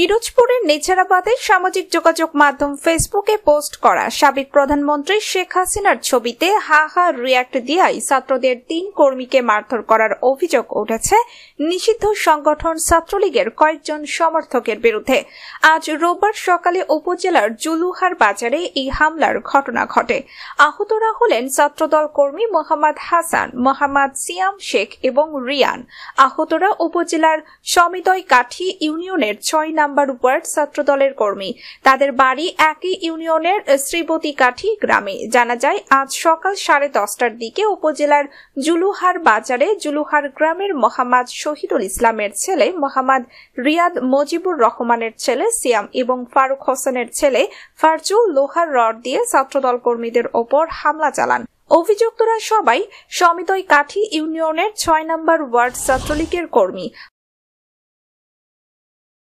পিরোজপুরের নেছারাবাদে সামাজিক যোগাযোগ মাধ্যম ফেসবুকে পোস্ট করা সাবেক প্রধানমন্ত্রী শেখ হাসিনার ছবিতে হা হা রিয়াক্ট দিয়াই ছাত্রদের 3 কর্মীকে মারধর করার অভিযোগ উঠেছে নিষিদ্ধ সংগঠন ছাত্রলীগের কয়েকজন সমর্থকের বিরুদ্ধে। আজ রোববার সকালে উপজেলার জুলুহার বাজারে এই হামলার ঘটনা ঘটে। আহতরা হলেন ছাত্রদল কর্মী মোহাম্মদ হাসান, মোহাম্মদ সিয়াম শেখ এবং রিয়ান। আহতরা উপজেলার সমিদয় কাঠি ইউনিয়নের 6 নম্বর ওয়ার্ড ছাত্রদলের কর্মী। তাদের বাড়ি একই ইউনিয়নের শ্রীবতী কাঠি গ্রামে। জানা যায় আজ সকাল 10:30টার দিকে উপজেলার জুলুহার বাজারে জুলুহার গ্রামের মোহাম্মদ শহীদুল ইসলামের ছেলে মোহাম্মদ রিয়াদ মজিবুর রহমানের ছেলে সিয়াম এবং ফারুক হোসেনের ছেলে ফারজুল লোহার রড দিয়ে ছাত্রদল কর্মীদের ওপর হামলা চালান। অভিযুক্তরা সবাই সমিদয় কাঠি ইউনিয়নের 6 নম্বর ওয়ার্ড ছাত্রলীগের কর্মী।